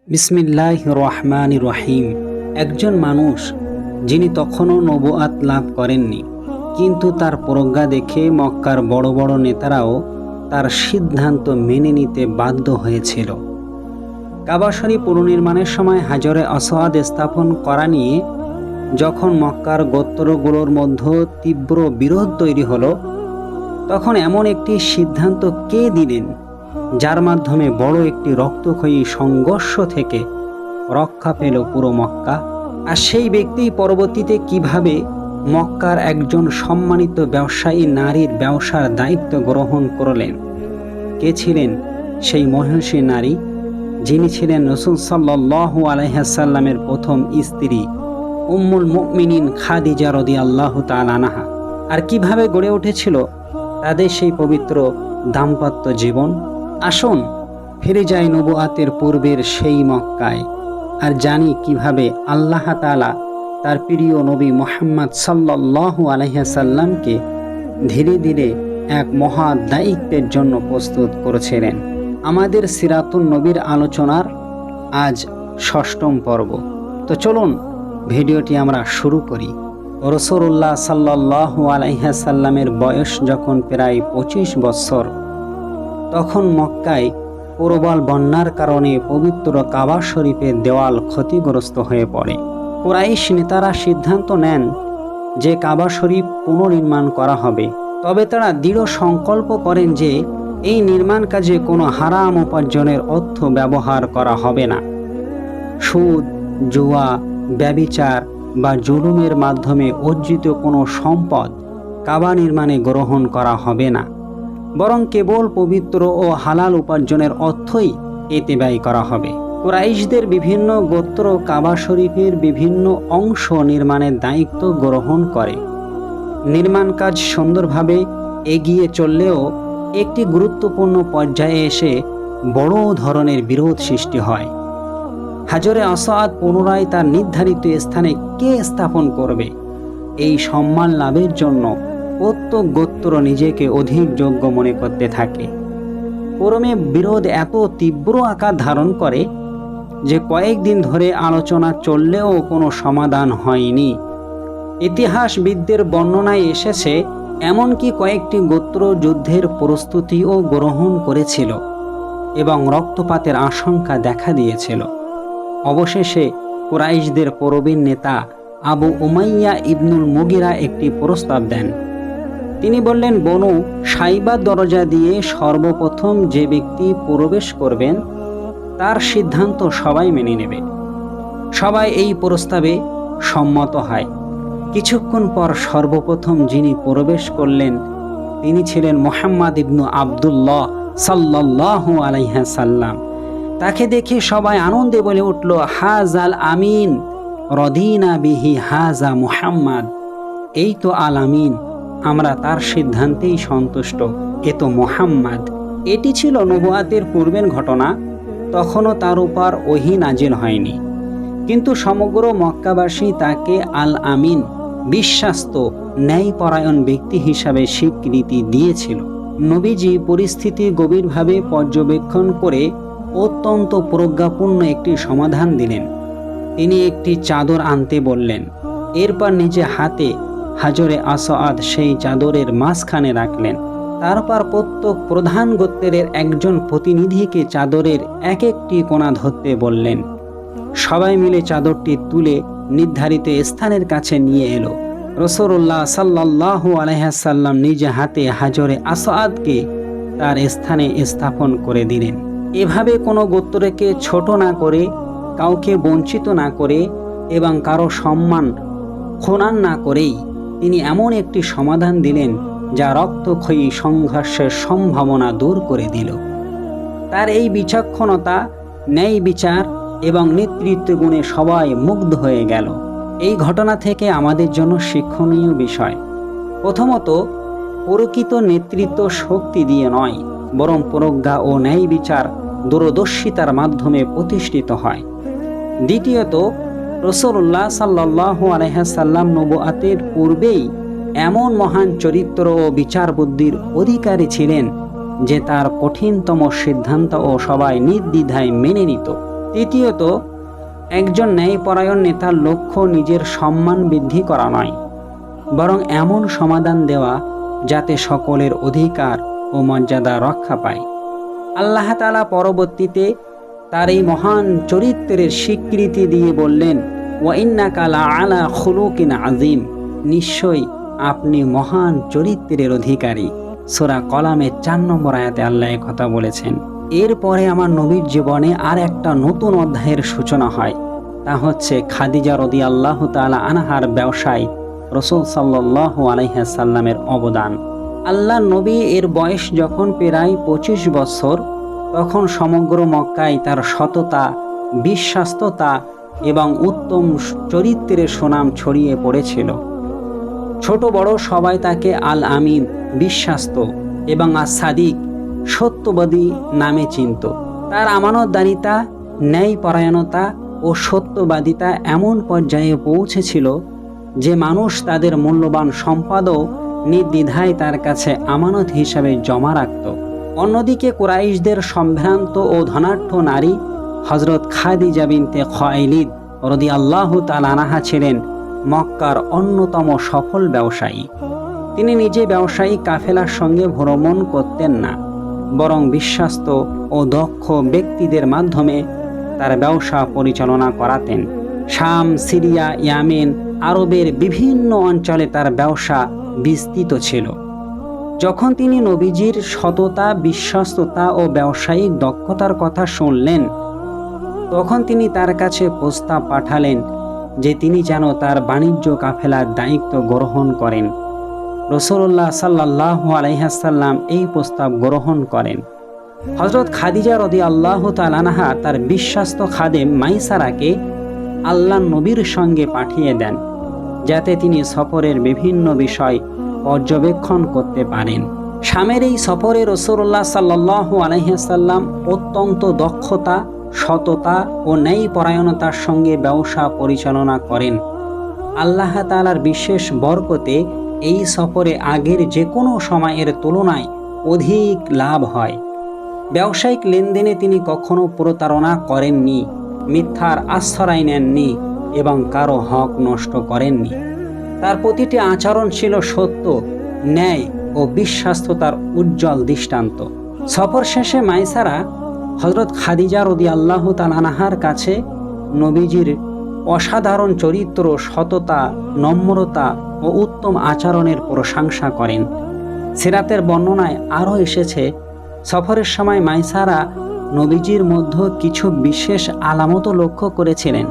বিসমিল্লাহির রহমানির রহিম। একজন মানুষ যিনি তখনও নবুয়াত লাভ করেননি, কিন্তু তার প্রজ্ঞা দেখে মক্কার বড় বড় নেতারাও তার সিদ্ধান্ত মেনে নিতে বাধ্য হয়েছিল। কাবা শরীফ পুনর্নির্মাণের সময় হাজরে আসওয়াদ স্থাপন করা নিয়ে যখন মক্কার গোত্রগুলোর মধ্যে তীব্র বিরোধ তৈরি হলো, তখন এমন একটি সিদ্ধান্ত কে দিলেন যার মাধ্যমে বড় একটি রক্তক্ষয়ী সংঘর্ষ থেকে রক্ষা পেল পুরো মক্কা। আর সেই ব্যক্তি পরবর্তীতে কিভাবে মক্কার একজন সম্মানিত ব্যবসায়ী নারীর ব্যবসার দায়িত্ব গ্রহণ করলেন? কে ছিলেন সেই মহিষী নারী যিনি ছিলেন রাসূল সাল্লাল্লাহু আলাইহি ওয়াসাল্লামের প্রথম স্ত্রী উম্মুল মুমিনিন খাদিজা রাদিয়াল্লাহু তাআলা আনহা? আর কিভাবে গড়ে উঠেছিল তাদের সেই পবিত্র দাম্পত্য জীবন? আসুন ফিরে যাই নবুয়াতের পূর্বের সেই মক্কায়, আর জানি কিভাবে আল্লাহ তাআলা তার প্রিয় নবী মুহাম্মদ সাল্লাল্লাহু আলাইহি ওয়াসাল্লামকে ধীরে ধীরে এক মহা দায়িত্বের জন্য প্রস্তুত করেছিলেন। আমাদের সিরাতুন নবীর আলোচনার আজ ষষ্ঠম পর্ব। তো চলুন ভিডিওটি আমরা শুরু করি। রাসূলুল্লাহ সাল্লাল্লাহু আলাইহি ওয়াসাল্লামের বয়স যখন প্রায় 25 বছর, তখন মক্কায় প্রবল বন্যার কারণে পবিত্র কাবা শরীফের দেওয়াল ক্ষতিগ্রস্ত হয়ে পড়ে। কুরাইশ নেতারা সিদ্ধান্ত নেন যে কাবা শরীফ পুনর্নির্মাণ করা হবে। তবে তারা দৃঢ় সংকল্প করেন যে এই নির্মাণ কাজে কোনো হারাম উপার্জনের অর্থ ব্যবহার করা হবে না। সুদ, জুয়া, ব্যভিচার বা জুলুমের মাধ্যমে অর্জিত কোনো সম্পদ কাবা নির্মাণে গ্রহণ করা হবে না, বরং কেবল পবিত্র ও হালাল উপার্জনের অর্থই এতে ব্যয় করা হবে। কুরাইশদের বিভিন্ন গোত্র কাবা শরীফের বিভিন্ন অংশ নির্মাণের দায়িত্ব গ্রহণ করে। নির্মাণ কাজ সুন্দরভাবে এগিয়ে চললেও একটি গুরুত্বপূর্ণ পর্যায়ে এসে বড় ধরনের বিরোধ সৃষ্টি হয়। হাজরে আসওয়াদ পুনরায় তার নির্ধারিত স্থানে কে স্থাপন করবে, এই সম্মান লাভের জন্য প্রত্যেক গোত্র নিজেকে অধিক যোগ্য মনে করতে থাকে। ক্রমে বিরোধ এত তীব্র আকার ধারণ করে যে কয়েকদিন ধরে আলোচনা চললেও কোনো সমাধান হয়নি। ইতিহাসবিদদের বর্ণনায় এসেছে এমনকি কয়েকটি গোত্র যুদ্ধের প্রস্তুতিও গ্রহণ করেছিল এবং রক্তপাতের আশঙ্কা দেখা দিয়েছিল। অবশেষে কুরাইশদের প্রবীণ নেতা আবু উমাইয়া ইবনুল মুগিরা একটি প্রস্তাব দেন। তিনি বললেন, বনু সাইবা দরজা দিয়ে সর্বপ্রথম যে ব্যক্তি প্রবেশ করবেন তার সিদ্ধান্ত সবাই মেনে নেবে। সবাই এই প্রস্তাবে সম্মত হয়। কিছুক্ষণ পর সর্বপ্রথম যিনি প্রবেশ করলেন তিনি ছিলেন মুহাম্মদ ইবনু আবদুল্লাহ সাল্লাল্লাহু আলাইহি ওয়াসাল্লাম। তাকে দেখে সবাই আনন্দে বলে উঠল, হাজাল আমিন রদিনা বিহি হাজা মুহাম্মদ। এই তো আল আমিন, আমরা তার সিদ্ধান্তেই সন্তুষ্ট, এ তো মুহাম্মদ। এটি ছিল নবুয়াতের পূর্বের ঘটনা। তখনও তার উপর ওহী নাজিল হয়নি, কিন্তু সমগ্র মক্কাবাসী তাকে আল আমিন, বিশ্বাস্ত ন্যায়পরায়ণ ব্যক্তি হিসাবে স্বীকৃতি দিয়েছিল। নবীজি পরিস্থিতি গভীরভাবে পর্যবেক্ষণ করে অত্যন্ত প্রজ্ঞাপূর্ণ একটি সমাধান দিলেন। তিনি একটি চাদর আনতে বললেন। এরপর নিজে হাতে হাজরে আসওয়াদ সেই চাদরের মাঝখানে রাখলেন। তারপর প্রত্যেক প্রধান গোত্রের একজন প্রতিনিধিকে চাদরের এক একটি কোণা ধরতে বললেন। সবাই মিলে চাদরটি তুলে নির্ধারিত স্থানের কাছে নিয়ে এলো। রাসূলুল্লাহ সাল্লাল্লাহু আলাইহি ওয়াসাল্লাম নিজে হাতে হাজরে আসওয়াদকে তার স্থানে স্থাপন করে দিলেন। এভাবে কোনো গোত্রকে ছোট না করে, কাউকে বঞ্চিত না করে এবং কারো সম্মান খনন না করেই তিনি এমন একটি সমাধান দিলেন যা রক্তক্ষয়ী সংঘর্ষের সম্ভাবনা দূর করে দিল। তার এই বিচক্ষণতা, ন্যায় বিচার এবং নেতৃত্ব গুণে সবাই মুগ্ধ হয়ে গেল। এই ঘটনা থেকে আমাদের জন্য শিক্ষণীয় বিষয়: প্রথমত, প্রকৃত নেতৃত্ব শক্তি দিয়ে নয়, বরং প্রজ্ঞা ও ন্যায় বিচার দূরদর্শিতার মাধ্যমে প্রতিষ্ঠিত হয়। দ্বিতীয়ত, রাসূলুল্লাহ সাল্লাল্লাহু আলাইহি ওয়াসাল্লাম নবুয়াতের পূর্বেই এমন মহান চরিত্র ও বিচার বুদ্ধির অধিকারী ছিলেন যে তার কঠিনতম সিদ্ধান্ত ও সবাই নির্দ্বিধায় মেনে নিত। তৃতীয়ত, একজন ন্যায়পরায়ণ নেতার লক্ষ্য নিজের সম্মান বৃদ্ধি করা নয়, বরং এমন সমাধান দেওয়া যাতে সকলের অধিকার ও মর্যাদা রক্ষা পায়। আল্লাহ তাআলা পরবর্তীতে তার এই মহান চরিত্রের স্বীকৃতি দিয়ে বললেন, ওয়া ইন্নাকা লাআলা খুলুকিন আযীম, নিশ্চয়ই আপনি মহান চরিত্রের অধিকারী। সূরা কলামের 4 নম্বর আয়াতে আল্লাহ এই কথা বলেছেন। এরপরে আমার নবীর জীবনে আর একটা নতুন অধ্যায়ের সূচনা হয়, তা হচ্ছে খাদিজা রাদিয়াল্লাহু তাআলা আনহার ব্যবসায় রাসূল সাল্লাল্লাহু আলাইহি সাল্লামের অবদান। আল্লাহর নবী এর বয়স যখন প্রায় 25 বছর, তখন সমগ্র মক্কায় তার সততা, বিশ্বাস্ততা এবং উত্তম চরিত্রের সুনাম ছড়িয়ে পড়েছিল। ছোট বড় সবাই তাকে আল আমিন, বিশ্বাস্ত, এবং সাদিক, সত্যবাদী নামে চিনত। তার আমানতদারিতা, ন্যায়পরায়ণতা ও সত্যবাদিতা এমন পর্যায়ে পৌঁছেছিল যে মানুষ তাদের মূল্যবান সম্পদও নির্দ্বিধায় তার কাছে আমানত হিসাবে জমা রাখত। অন্যদিকে কুরাইশদের সম্ভ্রান্ত ও ধনাঢ্য নারী হযরত খাদিজা বিনতে খুয়াইলিদ রাদিয়াল্লাহু তাআলা আনহা ছিলেন মক্কার অন্যতম সফল ব্যবসায়ী। তিনি নিজে ব্যবসায়ী কাফেলার সঙ্গে ভ্রমণ করতেন না, বরং বিশ্বাস্ত ও দক্ষ ব্যক্তিদের মাধ্যমে তার ব্যবসা পরিচালনা করাতেন। শাম, সিরিয়া, ইয়ামেন, আরবের বিভিন্ন অঞ্চলে তার ব্যবসা বিস্তৃত ছিল। যখন তিনি নবীজির সততা, বিশ্বস্ততা ও ব্যবসায়িক দক্ষতার কথা শুনলেন, তখন তিনি তার কাছে প্রস্তাব পাঠালেন যে তিনি যেন তার বাণিজ্য কাফেলার দায়িত্ব গ্রহণ করেন। রাসূলুল্লাহ সাল্লাল্লাহু আলাইহি সাল্লাম এই প্রস্তাব গ্রহণ করেন। হযরত খাদিজা রাদিয়াল্লাহু তাআলা আনহা তার বিশ্বাস্ত খাদেম মাইসারাকে আল্লাহর নবীর সঙ্গে পাঠিয়ে দেন, যাতে তিনি সফরের বিভিন্ন বিষয় পর্যবেক্ষণ করতে পারেন। শামের এই সফরে রাসূলুল্লাহ সাল্লাল্লাহু আলাইহি সাল্লাম অত্যন্ত দক্ষতা, সততা ও ন্যায়পরায়ণতার সঙ্গে ব্যবসা পরিচালনা করেন। আল্লাহ তাআলার বিশেষ বরকতে এই সফরে আগের যে কোনো সময়ের তুলনায় অধিক লাভ হয়। ব্যবসায়িক লেনদেনে তিনি কখনো প্রতারণা করেননি, মিথ্যার আশ্রয় নেননি এবং কারো হক নষ্ট করেননি। তার প্রতিটি আচরণ ছিল সত্য, ন্যায় ও বিশ্বাস্ততার উজ্জ্বল দৃষ্টান্ত। সফর শেষে মাইসারা হযরত খাদিজা রাদিয়াল্লাহু তাআলা আনহার কাছে নবীজির অসাধারণ চরিত্র, সততা, নম্রতা ও উত্তম আচরণের প্রশংসা করেন। সিরাতের বর্ণনায় আরও এসেছে, সফরের সময় মাইসারা নবীজির মধ্যে কিছু বিশেষ আলামত লক্ষ্য করেছিলেন,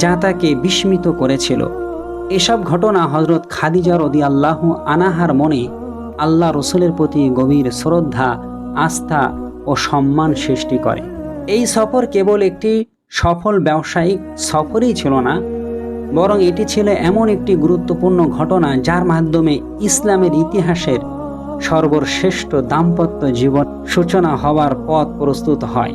যা তাকে বিস্মিত করেছিল। এসব ঘটনা হযরত খাদিজা রাদিয়াল্লাহু আনহার মনে আল্লাহ রাসূলের প্রতি গভীর শ্রদ্ধা, আস্থা ও সম্মান সৃষ্টি করে। এই সফর কেবল একটি সফল ব্যবসায়িক সফরই ছিল না, বরং এটি ছিল এমন একটি গুরুত্বপূর্ণ ঘটনা যার মাধ্যমে ইসলামের ইতিহাসের সর্বশ্রেষ্ঠ দাম্পত্য জীবন সূচনা হওয়ার পথ প্রস্তুত হয়।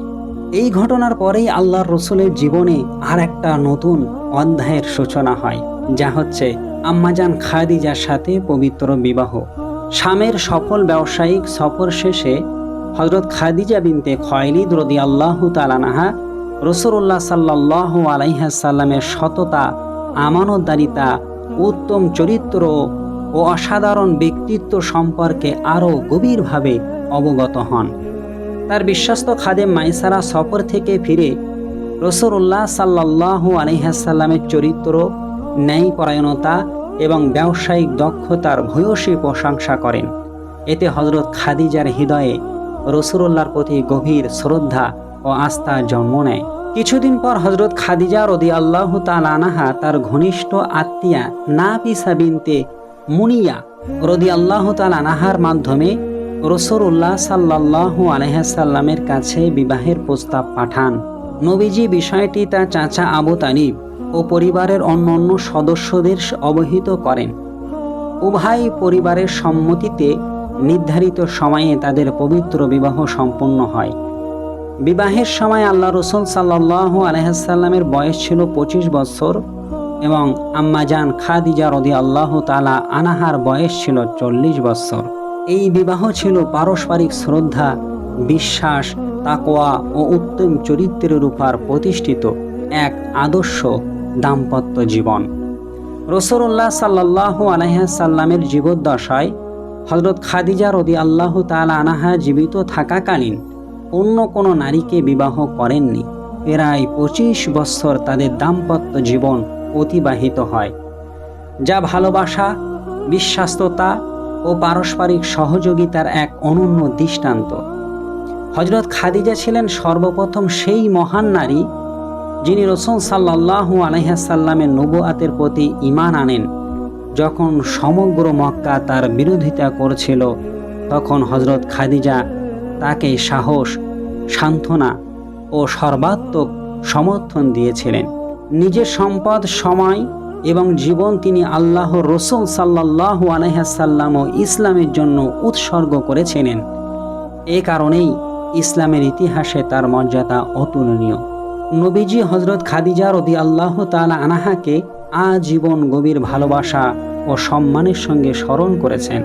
এই ঘটনার পরেই আল্লাহর রাসূলের জীবনে আর একটা নতুন অধ্যায়ের সূচনা হয়, যা হচ্ছে আম্মাজান খাদিজার সাথে পবিত্র বিবাহ। শামের সফল ব্যবসায়িক সফর শেষে হযরত খাদিজা বিনতে খুয়াইলিদ রাদিয়াল্লাহু তাআলা আনহা রাসূলুল্লাহ সাল্লাল্লাহু আলাইহি সাল্লামের সততা, আমানতদারিতা, উত্তম চরিত্র ও অসাধারণ ব্যক্তিত্ব সম্পর্কে আরও গভীরভাবে অবগত হন। তার বিশ্বস্ত খাদেম মাইসারা সফর থেকে ফিরে রাসূলুল্লাহ সাল্লাল্লাহু আলাইহি সাল্লামের চরিত্র, ন্যায়পরায়ণতা এবং ব্যবসায়িক দক্ষতার ভূয়সী প্রশংসা করেন। এতে হযরত খাদিজার হৃদয়ে রাসূলুল্লাহর প্রতি গভীর শ্রদ্ধা ও আস্থা জন্ম নেয়। কিছুদিন পর হযরত খাদিজা রাদিয়াল্লাহু তাআলা আনহা তার ঘনিষ্ঠ আত্মীয়া নাফিসা বিনতে মুনিয়া রাদিয়াল্লাহু তাআলা আনহার মাধ্যমে রাসূলুল্লাহ সাল্লাল্লাহু আলাইহি সাল্লামের কাছে বিবাহের প্রস্তাব পাঠান। নবীজি বিষয়টি তার চাচা আবু তালিব ও পরিবারের অন্যান্য সদস্যদের অবহিত করেন। উভয় পরিবারের সম্মতিতে নির্ধারিত সময়ে তাদের পবিত্র বিবাহ সম্পন্ন হয়। বিবাহের সময় আল্লাহ রাসূল সাল্লাল্লাহু আলাইহি সাল্লামের বয়স ছিল 25 বছর এবং আম্মাজান খাদিজা রাদিয়াল্লাহু তাআলা আনহার বয়স ছিল 40 বছর। এই বিবাহ ছিল পারস্পরিক শ্রদ্ধা, বিশ্বাস তাকওয়া ও উত্তম চরিত্রের উপর প্রতিষ্ঠিত এক আদর্শ দাম্পত্য জীবন। রাসূলুল্লাহ সাল্লাল্লাহু আলাইহি সাল্লামের জীবদ্দশায় হযরত খাদিজা রাদিয়াল্লাহু তাআলা আনহা জীবিত থাকাকালীন অন্য কোনো নারীকে বিবাহ করেননি। প্রায় 25 বছর তাদের দাম্পত্য জীবন অতিবাহিত হয়, যা ভালোবাসা, বিশ্বাস্ততা ও পারস্পরিক সহযোগিতার এক অনন্য দৃষ্টান্ত। হযরত খাদিজা ছিলেন সর্বপ্রথম সেই মহান নারী যিনি রাসূল সাল্লাল্লাহু আলাইহি সাল্লামের নবুয়াতের প্রতি ঈমান আনেন। যখন সমগ্র মক্কা তার বিরোধিতা করছিল, তখন হযরত খাদিজা তাকে সাহস, সান্ত্বনা ও সর্বাত্মক সমর্থন দিয়েছিলেন। নিজের সম্পদ, সময় এবং জীবন তিনি আল্লাহর রাসূল সাল্লাল্লাহু আলাইহি সাল্লাম ও ইসলামের জন্য উৎসর্গ করেছিলেন। এ কারণেই ইসলামের ইতিহাসে তার মর্যাদা অতুলনীয়। নবীজি হযরত খাদিজা রাদিয়াল্লাহু তাআলা আনহাকে আজীবন গভীর ভালোবাসা ও সম্মানের সঙ্গে স্মরণ করেছেন।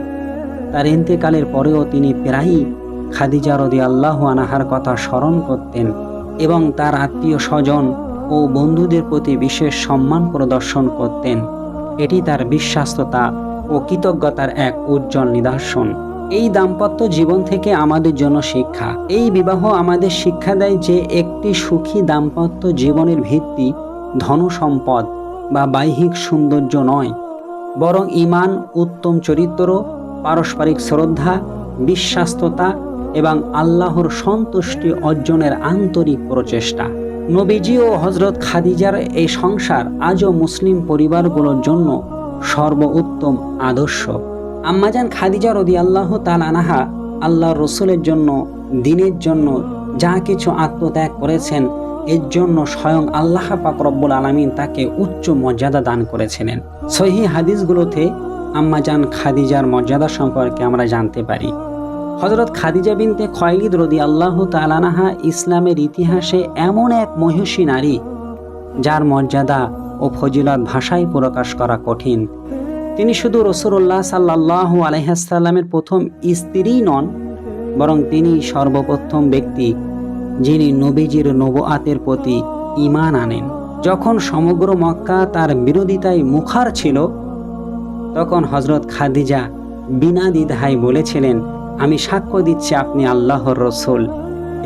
তার ইন্তেকালের পরেও তিনি প্রায়ই খাদিজা রাদিয়াল্লাহু আনহার কথা স্মরণ করতেন এবং তার আত্মীয় স্বজন ও বন্ধুদের প্রতি বিশেষ সম্মান প্রদর্শন করতেন। এটি তার বিশ্বাস্ততা ও কৃতজ্ঞতার এক উজ্জ্বল নিদর্শন। এই দাম্পত্য জীবন থেকে আমাদের জন্য শিক্ষা। এই বিবাহ আমাদের শিক্ষা দেয় যে একটি সুখী দাম্পত্য জীবনের ভিত্তি ধন সম্পদ বা বাহ্যিক সৌন্দর্য নয়, বরং ঈমান, উত্তম চরিত্র, পারস্পরিক শ্রদ্ধা, বিশ্বাস্ততা এবং আল্লাহর সন্তুষ্টি অর্জনের আন্তরিক প্রচেষ্টা। নবীজি ও হযরত খাদিজার এই সংসার আজও মুসলিম পরিবারগুলোর জন্য সর্বোত্তম আদর্শ। আম্মাজান খাদিজা রাদিয়াল্লাহু তাআলা আনহা আল্লাহর রাসূলের জন্য, দ্বীনের জন্য যা কিছু আত্মত্যাগ করেছেন, এর জন্য স্বয়ং আল্লাহ পাক রব্বুল আলামিন তাকে উচ্চ মর্যাদা দান করেছিলেন। সহিহ হাদিসগুলোতে আম্মাজান খাদিজার মর্যাদা সম্পর্কে আমরা জানতে পারি। হযরত খাদিজা বিনতে খুয়াইলিদ রাদিয়াল্লাহু তাআলা আনহা ইসলামের ইতিহাসে এমন এক মহিষী নারী, যার মর্যাদা ও ফজিলত ভাষায় প্রকাশ করা কঠিন। তিনি শুধু রাসূলুল্লাহ সাল্লাল্লাহু আলাইহি সাল্লামের প্রথম স্ত্রী নন, বরং তিনি সর্বপ্রথম ব্যক্তি যিনি নবীজির নবুয়াতের প্রতি ঈমান আনেন। যখন সমগ্র মক্কা তার বিরোধিতায় মুখার ছিল, তখন হযরত খাদিজা বিনা দ্বিধায় বলেছিলেন, আমি সাক্ষ্য দিচ্ছি আপনি আল্লাহর রাসূল।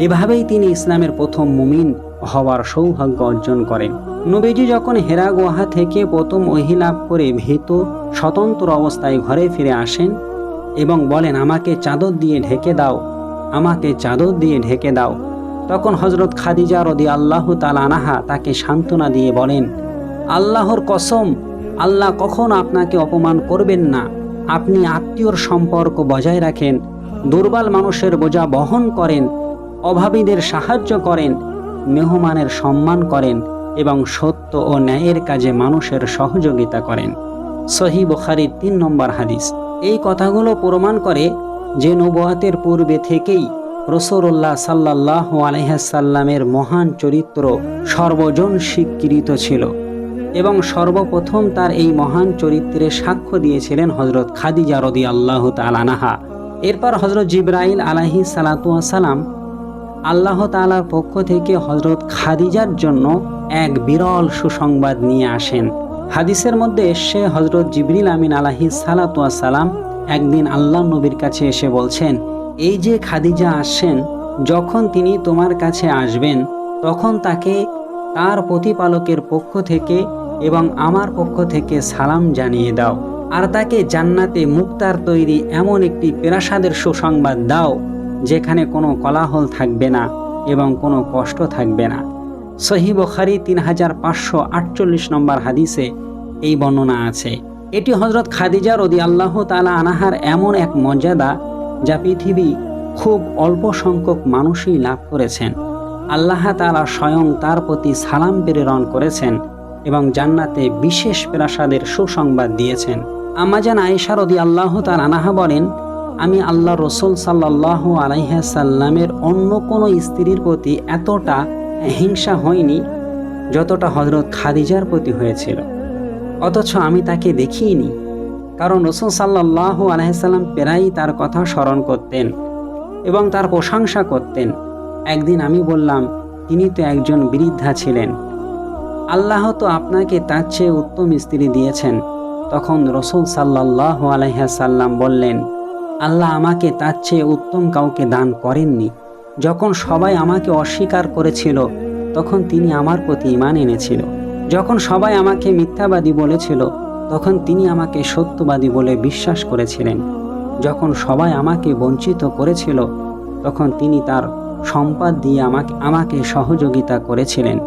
এভাবেই তিনি ইসলামের প্রথম মুমিন হওয়ার সৌভাগ্য অর্জন করেন। নবীজি যখন হেরা গুহা থেকে প্রথম ওহী লাভ করে ভীত স্বতন্ত্র অবস্থায় ঘরে ফিরে আসেন এবং বলেন, আমাকে চাদর দিয়ে ঢেকে দাও, আমাকে চাদর দিয়ে ঢেকে দাও, তখন হযরত খাদিজা রাদিয়াল্লাহু তাআলা আনহা তাকে সান্ত্বনা দিয়ে বলেন, আল্লাহর কসম, আল্লাহ কখনো আপনাকে অপমান করবেন না। আপনি আত্মীয়র সম্পর্ক বজায় রাখেন, দুর্বল মানুষের বোঝা বহন করেন, অভাবীদের সাহায্য করেন, মেহমানের সম্মান করেন এবং সত্য ও ন্যায়ের কাজে মানুষের সহযোগিতা করেন। সহিহ বুখারীর 3 নম্বর হাদিস। এই কথাগুলো প্রমাণ করে যে নবুয়াতের পূর্বে থেকেই রাসূলুল্লাহ সাল্লাল্লাহু আলাইহি সাল্লামের মহান চরিত্র সর্বজন স্বীকৃত ছিল এবং সর্বপ্রথম তার এই মহান চরিত্রের সাক্ষ্য দিয়েছিলেন হযরত খাদিজা রাদিয়াল্লাহু তাআলা আনহা। এরপর হযরত জিবরাইল আলাইহিস সালাতু ওয়াস সালাম আল্লাহ তাআলার পক্ষ থেকে হযরত খাদিজার জন্য এক বিরল সুসংবাদ নিয়ে আসেন। হাদিসের মধ্যে এসে হযরত জিবরিল আমিন আলাইহিস সালাতু ওয়াস সালাম একদিন আল্লাহ নবীর কাছে এসে বলছেন, এই যে খাদিজা আসছেন, যখন তিনি তোমার কাছে আসবেন তখন তাকে তার প্রতিপালকের পক্ষ থেকে এবং আমার পক্ষ থেকে সালাম জানিয়ে দাও, আর তাকে জান্নাতে মুক্তার তৈরি এমন একটি প্রাসাদের সুসংবাদ দাও যেখানে কোনো কোলাহল থাকবে না এবং কোনো কষ্ট থাকবে না। সহিহ বুখারী 3548 নম্বর হাদিসে এই বর্ণনা আছে। এটি হযরত খাদিজা রাদিয়াল্লাহু তাআলা আনহার এমন এক মর্যাদা যা পৃথিবী খুব অল্প সংখ্যক মানুষই লাভ করেছেন। আল্লাহ তাআলা স্বয়ং তার প্রতি সালাম প্রেরণ করেছেন এবং জান্নাতে বিশেষ প্রাসাদের সুসংবাদ দিয়েছেন। আম্মাজান আয়েশা রাদিয়াল্লাহু তাআলা আনহা বলেন, আমি আল্লাহর রাসূল সাল্লাল্লাহু আলাইহি সাল্লামের অন্য কোনো স্ত্রীর প্রতি এতটা হিংসা হয়নি যতটা হযরত খাদিজার প্রতি হয়েছিল, অথচ আমি তাকে দেখিনি। কারণ রাসূল সাল্লাল্লাহু আলাইহি সাল্লাম প্রায়ই তার কথা স্মরণ করতেন এবং তার প্রশংসা করতেন। একদিন আমি বললাম, তিনি তো একজন বৃদ্ধা ছিলেন, আল্লাহ তো আপনাকে তার চেয়ে উত্তম স্ত্রী দিয়েছেন। তখন রাসূল সাল্লাল্লাহু আলাইহি সাল্লাম বললেন, আল্লাহ আমাকে তার চেয়ে উত্তম কাউকে দান করেননি। যখন সবাই আমাকে অস্বীকার করেছিল তখন তিনি আমার প্রতি ঈমান এনেছিল। যখন সবাই আমাকে মিথ্যাবাদী বলেছিল তখন তিনি আমাকে সত্যবাদী বলে বিশ্বাস করেছিলেন। যখন সবাই আমাকে বঞ্চিত করেছিল তখন তিনি তার সম্পদ দিয়ে আমাকে সহযোগিতা করেছিলেন।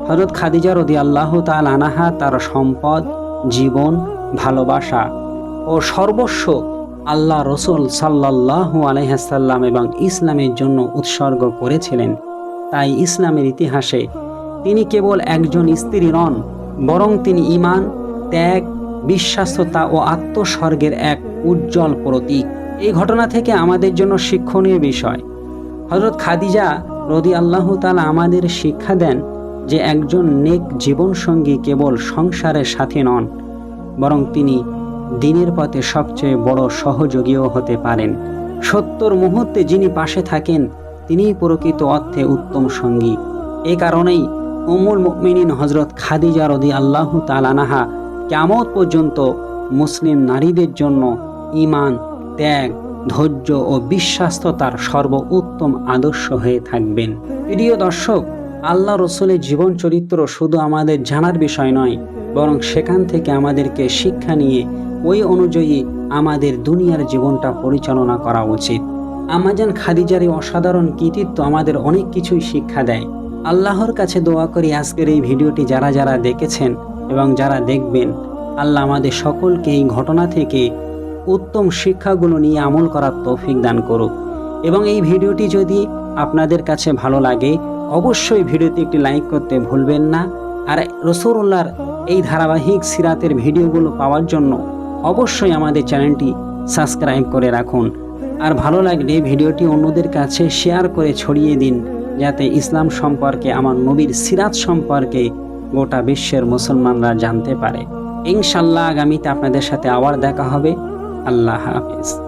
হযরত খাদিজা রাদিয়াল্লাহু তাআলা আনহা তার সম্পদ, জীবন, ভালোবাসা ও সর্বস্ব আল্লাহ রাসূল সাল্লাল্লাহু আলাইহি সাল্লাম এবং ইসলামের জন্য উৎসর্গ করেছিলেন। তাই ইসলামের ইতিহাসে তিনি কেবল একজন স্ত্রী নন, বরং তিনি ঈমান, ত্যাগ, বিশ্বাসতা ও আত্মস্বর্গের এক উজ্জ্বল প্রতীক। এই ঘটনা থেকে আমাদের জন্য শিক্ষণীয় বিষয়, হযরত খাদিজা রাদিয়াল্লাহু তাআলা আমাদের শিক্ষা দেন যে একজন নেক জীবনসঙ্গী কেবল সংসারের সাথী নন, বরং তিনি দ্বীনের পথে সবচেয়ে বড় সহযোগীও হতে পারেন। সত্যর মুহূর্তে যিনি পাশে থাকেন তিনিই প্রকৃত অর্থে উত্তম সঙ্গী। এ কারণেই উম্মুল মুমিনিন হযরত খাদিজা রাদিয়াল্লাহু তাআলা আনহা কিয়ামত পর্যন্ত মুসলিম নারীদের জন্য ঈমান, ত্যাগ, ধৈর্য ও বিশ্বাস্ততার সর্বোত্তম আদর্শ হয়ে থাকবেন। প্রিয় দর্শক, আল্লাহ রাসূলের জীবন চরিত্র শুধু আমাদের জানার বিষয় নয়, বরং সেখান থেকে আমাদেরকে শিক্ষা নিয়ে ওই অনুযায়ী আমাদের দুনিয়ার জীবনটা পরিচালনা করা উচিত। আম্মাজান খাদিজার এই অসাধারণ কৃতিত্ব আমাদের অনেক কিছুই শিক্ষা দেয়। আল্লাহর কাছে দোয়া করি আজকের এই ভিডিওটি যারা যারা দেখেছেন এবং যারা দেখবেন, আল্লাহ আমাদের সকলকে এই ঘটনা থেকে উত্তম শিক্ষাগুলো নিয়ে আমল করার তৌফিক দান করুক। এবং এই ভিডিওটি যদি আপনাদের কাছে ভালো লাগে অবশ্যই ভিডিওতে একটি লাইক করতে ভুলবেন না। আর রাসূলুল্লাহর এই ধারাবাহিক সিরাতের ভিডিওগুলো পাওয়ার জন্য অবশ্যই আমাদের চ্যানেলটি সাবস্ক্রাইব করে রাখুন। আর ভালো লাগলে ভিডিওটি অন্যদের কাছে শেয়ার করে ছড়িয়ে দিন, যাতে ইসলাম সম্পর্কে, আমার নবীর সিরাত সম্পর্কে গোটা বিশ্বের মুসলমানরা জানতে পারে। ইনশাআল্লাহ আগামীতে আপনাদের সাথে আবার দেখা হবে। আল্লাহ হাফেজ।